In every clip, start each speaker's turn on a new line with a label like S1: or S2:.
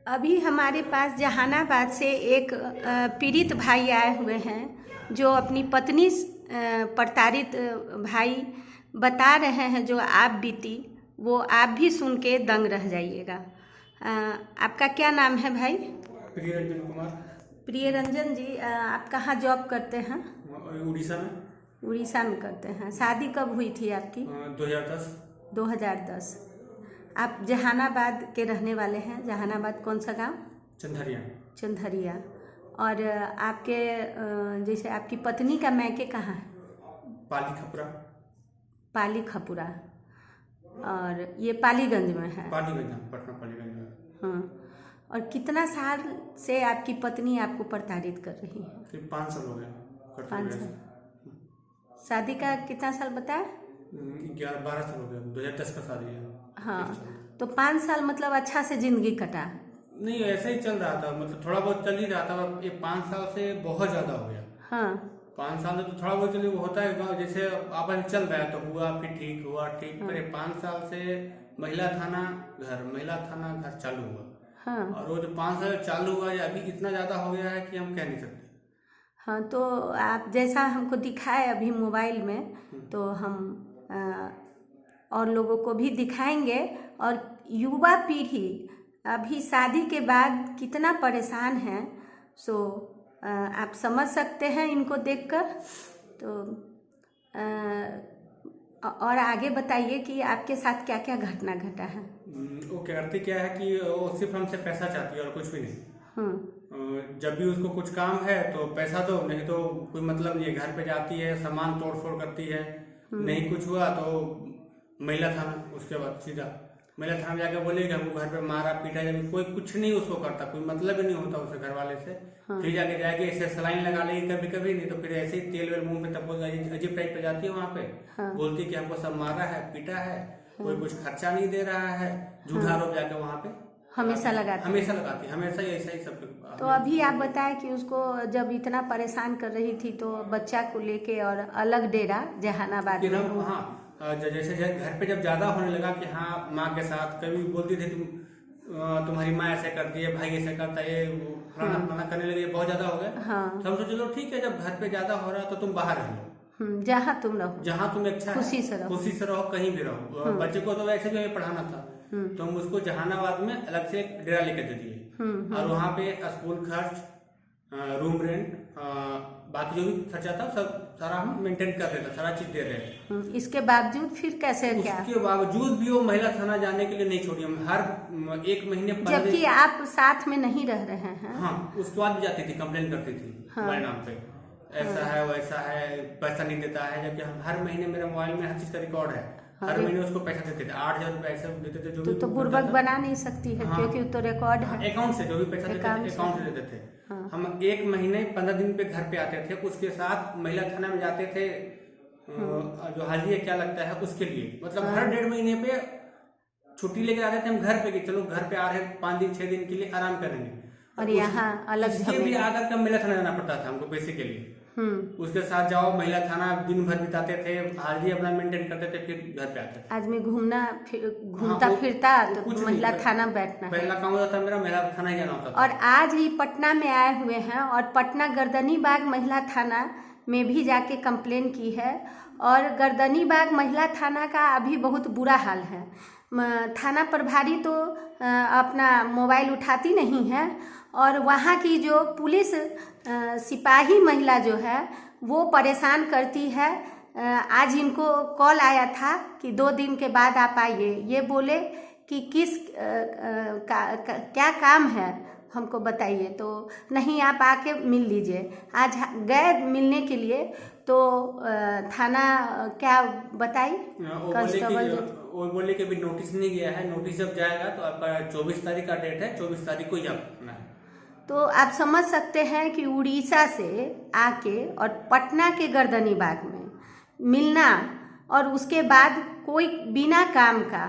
S1: अभी हमारे पास जहानाबाद से एक पीड़ित भाई आए हुए हैं जो अपनी पत्नी प्रताड़ित भाई बता रहे हैं जो आप बीती वो आप भी सुन के दंग रह जाइएगा। आपका क्या नाम है भाई?
S2: प्रिय रंजन कुमार।
S1: प्रिय रंजन जी, आप कहाँ जॉब करते हैं?
S2: उड़ीसा में।
S1: उड़ीसा में करते हैं। शादी कब हुई थी आपकी?
S2: 2010।
S1: 2010। आप जहानाबाद के रहने वाले हैं। जहानाबाद कौन सा गांव?
S2: चंदरिया।
S1: चंदरिया। और आपके जैसे आपकी पत्नी का मैके कहाँ है?
S2: पाली खपुरा।
S1: पाली खपुरा। और ये पालीगंज में है?
S2: पालीगंज, पटना पालीगंज में।
S1: हाँ। और कितना साल से आपकी पत्नी आपको प्रताड़ित कर रही है?
S2: करीब 5 साल हो गए।
S1: 5 साल। शादी का कितना साल बताया?
S2: 11-12 साल हो गया। 2010 का शादी है।
S1: हाँ, तो 5 साल मतलब अच्छा से जिंदगी कटा?
S2: नहीं, ऐसे ही चल रहा था, मतलब थोड़ा बहुत चल ही रहा था। ये 5 साल से बहुत ज्यादा हो गया।
S1: हाँ।
S2: 5 साल से तो थोड़ा बहुत चलिए वो होता है, जैसे आपस चल रहा है तो हुआ, फिर ठीक हुआ, ठीक।
S1: हाँ।
S2: पर 5 साल से महिला थाना घर चालू हुआ।
S1: हाँ।
S2: और वो जो 5 साल चालू हुआ ये अभी इतना ज्यादा हो गया है कि हम कह नहीं सकते।
S1: हाँ, तो आप जैसा हमको दिखाए अभी मोबाइल में, तो हम और लोगों को भी दिखाएंगे। और युवा पीढ़ी अभी शादी के बाद कितना परेशान है, सो आप समझ सकते हैं इनको देखकर। तो और आगे बताइए कि आपके साथ क्या क्या घटना घटा है।
S2: वो करती क्या है कि वो सिर्फ हमसे पैसा चाहती है और कुछ भी नहीं। जब भी उसको कुछ काम है तो पैसा दो, नहीं तो कोई मतलब नहीं है। घर पे जाती है, सामान तोड़ फोड़ करती है। नहीं कुछ हुआ तो महिला थाना, उसके बाद सीधा महिला थाना में जाकर बोलेगी हमको घर पे मारा पीटा। जब कोई कुछ नहीं उसको करता, कोई मतलब ही नहीं होता उसे घर वाले से। फिर जाके जाएगी ऐसे सलाइन लगा लेगी कभी कभी, नहीं तो फिर ऐसे ही तेल वेल मुंह में तब अजीब टाइप पे जाती है वहाँ पे। बोलती है कि हमको सब मारा है, पीटा है, कोई कुछ खर्चा नहीं दे रहा है। झूठा आरोप जाके वहाँ पे
S1: हमेशा लगाती है।
S2: हमेशा ही ऐसा ही सब।
S1: तो अभी आप बताएं कि उसको जब इतना परेशान कर रही थी तो बच्चा को लेके और अलग डेरा जहानाबाद में।
S2: हाँ, जैसे घर पे जब ज्यादा होने लगा कि हाँ माँ के साथ कभी बोलती थी तुम्हारी माँ ऐसे करती है, भाई ऐसे करता है, फलाना करने लगे, बहुत ज्यादा हो गया।
S1: हाँ।
S2: तो हम सोचे चलो ठीक है, जब घर पे ज्यादा हो रहा तो तुम बाहर रह लो,
S1: जहाँ तुम रहो,
S2: जहाँ तुम अच्छा
S1: खुशी से
S2: रहो, कहीं भी रहो। बच्चे को तो वैसे भी हमें पढ़ाना था, तो हम उसको जहानाबाद में अलग से एक डेरा लेकर दे दिए। और वहाँ पे स्कूल खर्च, रूम रेंट, बाकी जो भी खर्चा था सब सारा हम मेंटेन कर रहे थे, सारा चीज दे रहे थे।
S1: इसके बावजूद फिर कैसे क्या?
S2: उसके बावजूद भी वो महिला थाना जाने के लिए नहीं छोड़ी। हम हर 1 महीने,
S1: जबकि आप साथ में नहीं रह रहे हैं।
S2: हाँ, उसके बाद भी जाती थी, कंप्लेन करती थी हमारे नाम पे, ऐसा है वैसा है, पैसा नहीं देता है। जबकि हम हर महीने, मेरे मोबाइल में हर चीज का रिकॉर्ड है, हर महीने उसको पैसा देते थे। 8,000 रुपए ऐसे देते थे। जो
S1: तो बुर्बक बना नहीं सकती है। हाँ, क्योंकि तो रिकॉर्ड है।
S2: अकाउंट से जो भी पैसा देते थे, अकाउंट से देते थे। हाँ। हम 1 महीने 15 दिन पे घर पे आते थे, उसके साथ महिला थाना में जाते थे। जो हाजिरी क्या लगता है उसके लिए, मतलब हर 1.5 महीने पे छुट्टी लेके आते थे हम घर पे कि चलो घर पे आ रहे 5 दिन 6 दिन के लिए आराम करेंगे।
S1: और यहाँ अलग
S2: भी आकर के महिला थाना जाना पड़ता था हमको पैसे के लिए। उसके साथ जाओ महिला थाना, दिन भर बिताते थे, हाजिरी अपना मेंटेन करते थे, फिर घर पे आते थे।
S1: आदमी घूमता फिरता तो महिला थाना बैठना,
S2: पहला काम होता था मेरा, महिला थाना ही जाना होता था।
S1: और आज ही पटना में आए हुए हैं और पटना गर्दनी बाग महिला थाना में भी जाके कंप्लेन की है। और गर्दनी बाग महिला थाना का अभी बहुत बुरा हाल है। थाना प्रभारी तो अपना मोबाइल उठाती नहीं है, और वहाँ की जो पुलिस सिपाही महिला जो है वो परेशान करती है। आज इनको कॉल आया था कि 2 दिन के बाद आप आइए। ये बोले कि किस क्या काम है हमको बताइए, तो नहीं आप आके मिल लीजिए। आज गए मिलने के लिए तो थाना क्या बताई, कांस्टेबल
S2: वो बोले कि अभी नोटिस नहीं गया है, नोटिस जब जाएगा तो आपका 24 तारीख का डेट है, 24 तारीख को ही आपना है।
S1: तो आप समझ सकते हैं कि उड़ीसा से आके और पटना के गर्दनी बाग में मिलना, और उसके बाद कोई बिना काम का,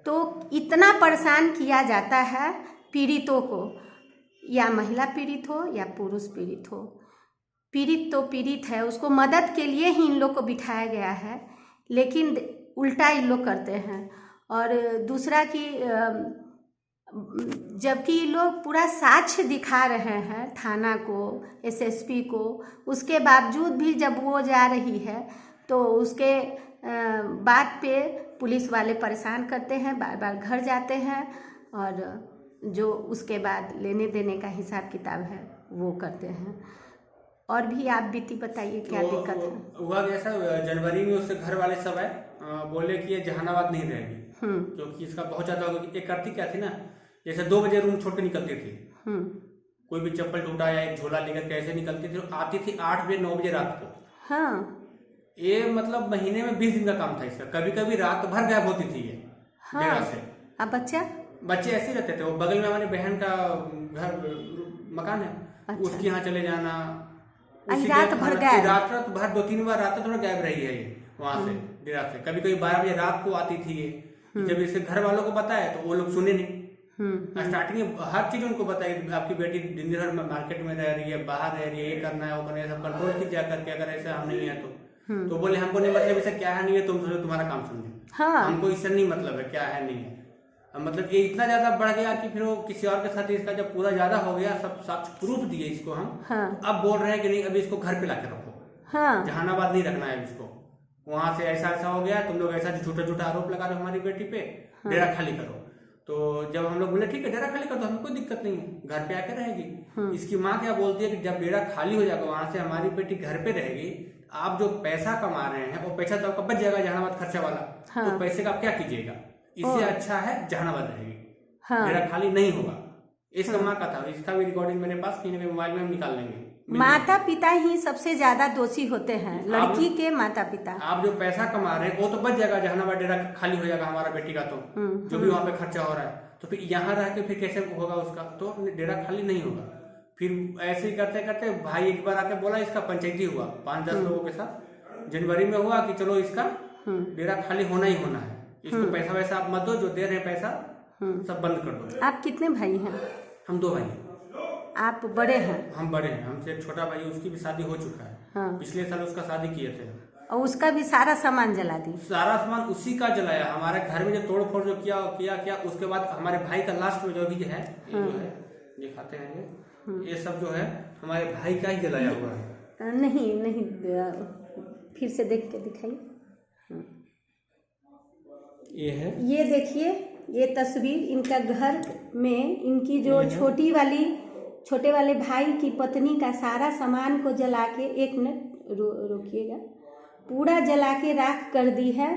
S1: तो इतना परेशान किया जाता है पीड़ितों को, या महिला पीड़ित हो या पुरुष पीड़ित हो। पीड़ित तो पीड़ित है, उसको मदद के लिए ही इन लोग को बिठाया गया है, लेकिन उल्टा इन लोग करते हैं। और दूसरा कि जबकि लोग पूरा साक्ष्य दिखा रहे हैं थाना को, एसएसपी को, उसके बावजूद भी जब वो जा रही है तो उसके बात पे पुलिस वाले परेशान करते हैं, बार बार घर जाते हैं और जो उसके बाद लेने देने का हिसाब किताब है वो करते हैं। और भी आप बीती बताइए क्या दिक्कत है?
S2: हुआ कैसा, जनवरी में उसके घर वाले सब आए, बोले कि ये जहानाबाद नहीं रहेगी क्योंकि इसका बहुत ज्यादा एक करती क्या थी ना, जैसे 2 बजे रूम छोड़ के निकलती थी, कोई भी चप्पल टूटा या एक झोला लेकर कैसे निकलती थी, आती थी 8 बजे 9 बजे रात को।
S1: हाँ।
S2: ये मतलब महीने में 20 दिन का काम था इसका, कभी कभी रात भर गायब होती थी ये।
S1: हाँ।
S2: से
S1: अब
S2: बच्चे ऐसे ही रहते थे, वो बगल में हमारी बहन का घर मकान है,
S1: अच्छा।
S2: उसके यहाँ चले जाना,
S1: रात भर गायब,
S2: रात भर 2-3 बार रात थोड़ा गायब रही है ये वहां से डेरा से। कभी कभी 12 बजे रात को आती थी ये। जब इसके घर वालों को बताया तो वो लोग सुने नहीं। स्टार्टिंग में हर चीज उनको बताई, आपकी बेटी दिन भर मार्केट में रह रही है, बाहर रह रही है, ये करना है वो करना है, सब कंट्रोल की जा करके, अगर ऐसा हम नहीं है तो बोले हमको नहीं मतलब इसे क्या है नहीं है, तुम सोचो तुम्हारा काम समझे।
S1: हाँ।
S2: हमको इससे नहीं मतलब है क्या है नहीं है। मतलब ये इतना ज्यादा बढ़ गया कि फिर वो किसी और के साथ इसका जब पूरा ज्यादा हो गया, सब साक्ष्य प्रूफ दिए इसको हम।
S1: हाँ।
S2: अब बोल रहे हैं कि नहीं अभी इसको घर पे लाके रखो।
S1: हाँ।
S2: जहानाबाद नहीं रखना है इसको, वहां से ऐसा ऐसा हो गया, तुम लोग ऐसा झूठा झूठा आरोप लगा रहे हो हमारी बेटी पे, डेरा खाली करो। तो जब हम लोग बोले ठीक है डेरा खाली कर दो, हमें कोई दिक्कत नहीं है, घर पे आके रहेगी। इसकी माँ क्या बोलती है कि जब डेरा खाली हो जाएगा वहां से हमारी बेटी घर पे रहेगी, आप जो पैसा कमा रहे हैं वो पैसा तो आपका बच जाएगा जहानाबाद खर्चा वाला।
S1: हाँ।
S2: तो पैसे का आप क्या कीजिएगा, इससे अच्छा है जहानाबाद रहेगी।
S1: हाँ।
S2: डेरा खाली नहीं होगा। इसका माँ का था, इसका भी रिकॉर्डिंग मेरे पास कहीं मोबाइल में हम निकाल लेंगे।
S1: माता पिता ही सबसे ज्यादा दोषी होते हैं, लड़की के माता पिता।
S2: आप जो पैसा कमा रहे हैं वो तो बच जाएगा, जहानाबाद डेरा खाली हो जाएगा हमारा बेटी का, तो जो भी वहाँ पे खर्चा हो रहा है, तो फिर यहाँ रह के फिर कैसे होगा उसका, तो डेरा खाली नहीं होगा। फिर ऐसे ही करते करते भाई एक बार आके बोला, इसका पंचायती हुआ 5-10 लोगों के साथ, जनवरी में हुआ कि चलो इसका डेरा खाली होना ही होना है, इसको पैसा वैसा आप मत दो, जो दे रहे हैं पैसा सब बंद कर दो।
S1: आप कितने भाई हैं?
S2: हम 2 भाई।
S1: आप बड़े हैं?
S2: हम बड़े हैं, हमसे एक छोटा भाई, उसकी भी शादी हो चुका है।
S1: हाँ।
S2: पिछले साल उसका शादी किए थे
S1: और उसका भी सारा सामान जला दी?
S2: सारा सामान उसी का जलाया। हमारे घर में जो तोड़ फोड़ जो किया उसके बाद हमारे भाई का लास्ट में जो भी है, ये जो है दिखाते हैं, ये सब जो है हमारे भाई का ही जलाया हुआ है।
S1: नहीं फिर से देख के दिखाइए।
S2: ये है, ये
S1: देखिए, ये तस्वीर इनका घर में इनकी जो छोटे वाले भाई की पत्नी का सारा सामान को जला के, 1 मिनट रोकिएगा, पूरा जला के राख कर दी है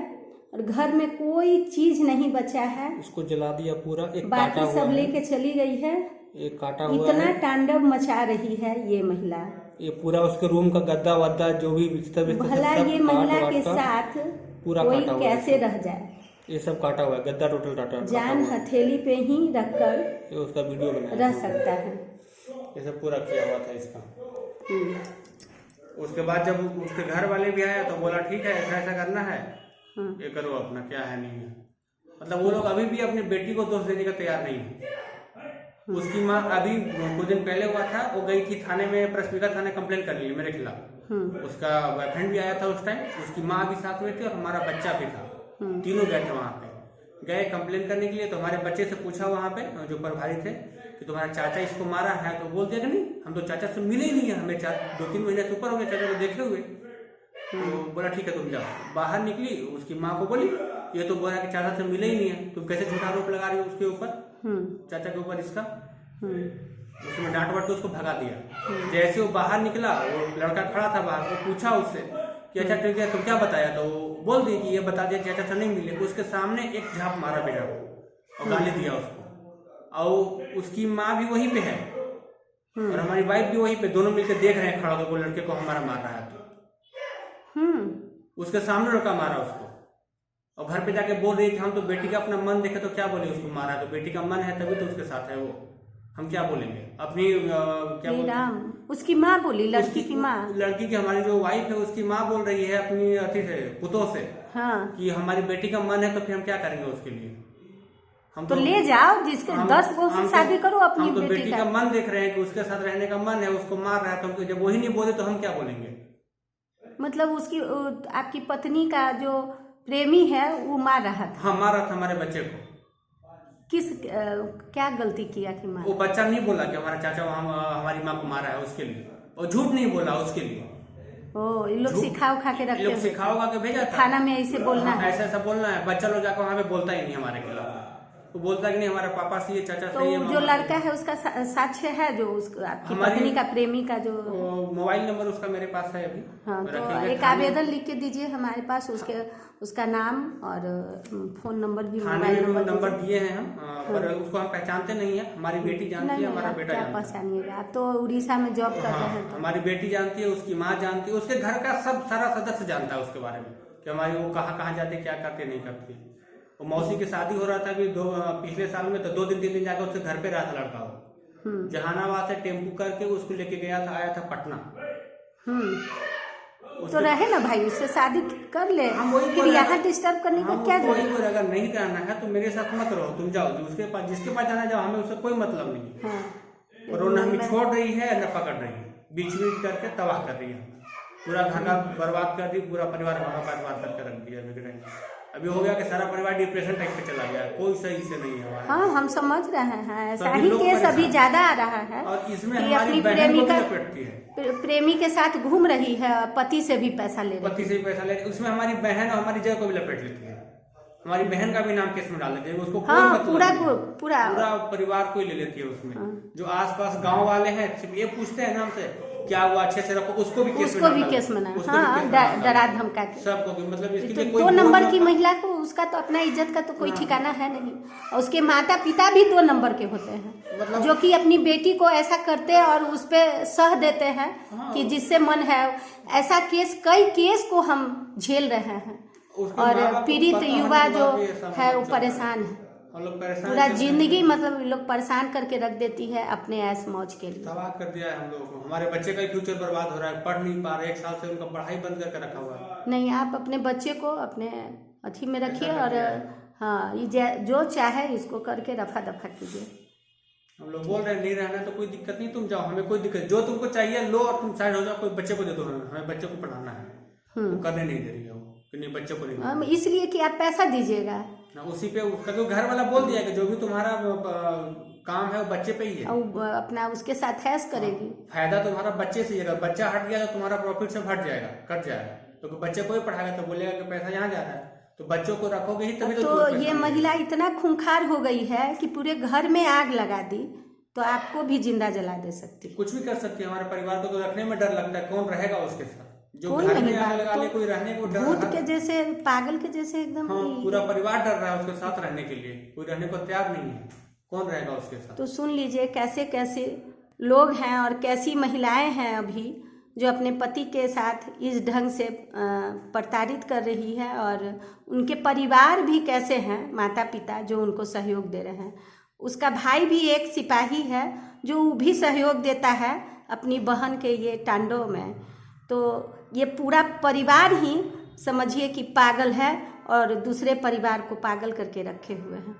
S1: और घर में कोई चीज नहीं बचा है।
S2: इसको जला दिया पूरा, एक
S1: बाकी सब लेके चली गई है।
S2: एक काटा हुआ
S1: इतना
S2: है।
S1: तांडव मचा रही है ये महिला।
S2: ये पूरा उसके रूम का गद्दा वद्दा जो भी बिस्तर
S1: भला ये महिला के साथ
S2: पूरा
S1: कोई कैसे रह जाए।
S2: ये सब काटा हुआ है, गद्दा टोटल काटा,
S1: जान हथेली पे ही रखकर
S2: ये उसका वीडियो बनाया
S1: रह सकता है।
S2: ये सब पूरा किया हुआ था इसका। उसके बाद जब उसके घर वाले भी आए तो बोला ठीक है ऐसा ऐसा करना है, ये करो अपना, क्या है नहीं है। मतलब वो लोग अभी भी अपनी बेटी को दोष देने का तैयार नहीं है। उसकी माँ अभी कुछ दिन पहले हुआ था, वो गई थी थाने में, प्रेसमिका थाने कंप्लेन कर ली मेरे खिलाफ। उसका बॉयफ्रेंड भी आया था उस टाइम, उसकी माँ भी साथ में थी और हमारा बच्चा भी था, तीनों गए थे वहाँ पे। गए कंप्लेन करने के लिए, तो हमारे बच्चे से पूछा वहाँ पे जो प्रभारी थे कि तुम्हारा चाचा इसको मारा है, तो बोलते कि नहीं हम तो चाचा से मिले ही नहीं है, हमें 2-3 महीने से ऊपर हो गए चाचा को देखे हुए। तो बोला ठीक है तुम जाओ। बाहर निकली, उसकी माँ को बोली ये तो बोला कि चाचा से मिले ही नहीं है, तुम कैसे झूठा आरोप लगा रही हो उसके ऊपर, चाचा के ऊपर इसका। उसमें डांट वाट के उसको भगा दिया। जैसे वो बाहर निकला, वो लड़का खड़ा था बाहर, वो पूछा उससे कि अच्छा ठीक है तुम क्या बताया, तो वो बोल दी कि ये बता दिया चाचा से नहीं मिले। उसके सामने एक झाप मारा बेटा को और गाली दिया उसको, और उसकी माँ भी वहीं पे है और हमारी वाइफ भी वहीं पे, दोनों मिलकर देख रहे हैं खड़ा होकर, वो लड़के को हमारा मार रहा है। तो उसके सामने लड़का मारा उसको, और घर पे जाके बोल रही है कि हम तो बेटी का अपना मन देखे तो क्या बोले, उसको मारा तो बेटी का मन है तभी तो उसके साथ है वो, हम क्या बोलेंगे अपनी क्या बोलते,
S1: उसकी माँ बोली, लड़की की माँ,
S2: लड़की की हमारी जो वाइफ है उसकी माँ बोल रही है अपनी अति से पुतों से,
S1: हाँ,
S2: कि हमारी बेटी का मन है तो फिर हम क्या करेंगे उसके लिए, हम
S1: तो ले जाओ जिसके 10 गो से शादी करो अपनी
S2: हम तो बेटी का मन देख रहे हैं कि उसके साथ रहने का मन है, उसको मार रहा है, तो जब वही नहीं बोले तो हम क्या बोलेंगे।
S1: मतलब उसकी आपकी पत्नी का जो प्रेमी है वो मार रहा था?
S2: हाँ मार रहा था हमारे बच्चे को।
S1: क्या गलती किया कि मारा?
S2: वो बच्चा नहीं बोला कि हमारा चाचा हमारी माँ को मारा है उसके लिए, और झूठ नहीं बोला उसके लिए।
S1: ओ, ये लोग सिखा उखा के रखते हैं,
S2: सिखा उखा के भेजा था
S1: थाना में ऐसे बोलना है,
S2: ऐसा बोलना है। बच्चा लोग जाकर वहाँ पे बोलता ही नहीं हमारे खिलाफ, वो बोलता कि नहीं हमारा पापा सही है, चाचा सही है।
S1: तो जो लड़का है उसका साक्ष्य है, जो आपकी पत्नी का प्रेमी का जो
S2: मोबाइल नंबर उसका मेरे पास है अभी।
S1: हाँ, तो एक आवेदन लिख के दीजिए हमारे पास, उसका नाम और फोन नंबर भी, मोबाइल
S2: नंबर दिए हैं हम, पर उसको हम पहचानते नहीं है। हमारी बेटी जानती है, हमारा बेटा जानता है।
S1: पहचानिएगा, आप तो उड़ीसा में जॉब कर रहे हैं।
S2: हमारी बेटी जानती है, उसकी माँ जानती है, उसके घर का सब सारा सदस्य जानता है उसके बारे में कि हमारी वो कहाँ जाते, क्या करते, नहीं करती। वो मौसी की शादी हो रहा था अभी पिछले साल में, तो 2 दिन 3 दिन जाकर उसके घर पे रहा था लड़का। वो जहानाबाद से टेम्पू करके उसको लेके गया था, आया था पटना।
S1: तो रहे ना भाई, उससे शादी कर ले, फिर यहाँ डिस्टर्ब करने का क्या जरूरत है?
S2: अगर नहीं रहना है तो मेरे साथ मत रहो, तुम जाओ उसके पास, जिसके पास जाना जाओ, हमें उससे कोई मतलब नहीं। और वो न हमें छोड़ रही है न पकड़ रही है, बीच करके तबाह कर रही है, पूरा घर का बर्बाद कर दी, पूरा परिवार हमारा बर्बाद करके रख दिया। अभी हो गया कि सारा परिवार डिप्रेशन टाइप पे चला गया, कोई सही से नहीं है हमारा।
S1: हाँ, हम समझ रहे हैं, ऐसा ही केस अभी ज्यादा आ रहा है।
S2: और इसमें हमारी प्रेमिका
S1: प्रेमी के साथ घूम रही है, पति से भी पैसा ले रही है,
S2: उसमें हमारी बहन और हमारी जगह को भी लपेट लेती है। हमारी बहन का भी नाम केस में डाल देती है, उसको पूरा परिवार को ही ले लेती है उसमें। जो आसपास गांव वाले हैं सिर्फ ये पूछते हैं नाम से क्या हुआ, अच्छे से रखो, उसको भी केस में
S1: डरा धमका के
S2: सबको भी, मतलब इसके लिए
S1: 2 नंबर की महिला को, उसका तो अपना इज्जत का तो कोई ठिकाना है नहीं। और उसके माता पिता भी 2 नंबर के होते हैं, मतलब जो कि अपनी बेटी को ऐसा करते हैं और उस पे सह देते हैं कि जिससे मन है। ऐसा कई केस को हम झेल रहे हैं, और पीड़ित युवा जो है वो परेशान है, पूरा जिंदगी मतलब लोग परेशान करके रख देती है अपने ऐश मौज के लिए।
S2: तबाह कर दिया है हम लोगों को, हमारे बच्चे का ही फ्यूचर बर्बाद हो रहा है, पढ़ नहीं पा रहे, 1 साल से उनका पढ़ाई बंद करके रखा हुआ है।
S1: नहीं, आप अपने बच्चे को अपने अथी में रखिए, और हाँ, ये जो चाहे इसको करके रफा दफा कीजिए।
S2: हम लोग बोल रहे हैं नहीं रहना तो कोई दिक्कत नहीं, तुम जाओ, हमें कोई दिक्कत, जो तुमको चाहिए लो और तुम साइड हो जाओ, कोई बच्चे को दे दो, हमें बच्चे को पढ़ाना है, वो करने नहीं दे रही है, वो नहीं बच्चे को नहीं,
S1: इसलिए कि आप पैसा दीजिएगा
S2: ना, उसी पे उसका तो घर वाला बोल दिया कि जो भी तुम्हारा काम है वो बच्चे पे ही है,
S1: अपना उसके साथ हैस करेगी।
S2: फायदा तुम्हारा बच्चे से, अगर बच्चा हट गया तो तुम्हारा प्रॉफिट सब हट जाएगा, कट जाएगा। तो बच्चे को ही पढ़ाएगा तो बोलेगा कि पैसा यहाँ जा रहा है, तो बच्चों को रखोगे ही तभी
S1: तो ये महिला इतना खूंखार हो गई है कि पूरे घर में आग लगा दी, तो आपको भी जिंदा जला दे सकती,
S2: कुछ भी कर सकती है। हमारे परिवार को तो रखने में डर लगता है, कौन रहेगा उसके साथ, जो घर में आग लगा ले, कोई रहने को डर,
S1: भूत के जैसे, पागल के जैसे एकदम।
S2: हाँ, पूरा परिवार डर रहा है उसके साथ रहने के लिए, कोई रहने को तैयार नहीं है, कौन रहेगा उसके साथ।
S1: तो सुन लीजिए कैसे कैसे लोग हैं और कैसी महिलाएं हैं अभी, जो अपने पति के साथ इस ढंग से प्रताड़ित कर रही है, और उनके परिवार भी कैसे हैं, माता पिता जो उनको सहयोग दे रहे हैं। उसका भाई भी एक सिपाही है जो भी सहयोग देता है अपनी बहन के ये तांडव में। तो ये पूरा परिवार ही समझिए कि पागल है, और दूसरे परिवार को पागल करके रखे हुए हैं।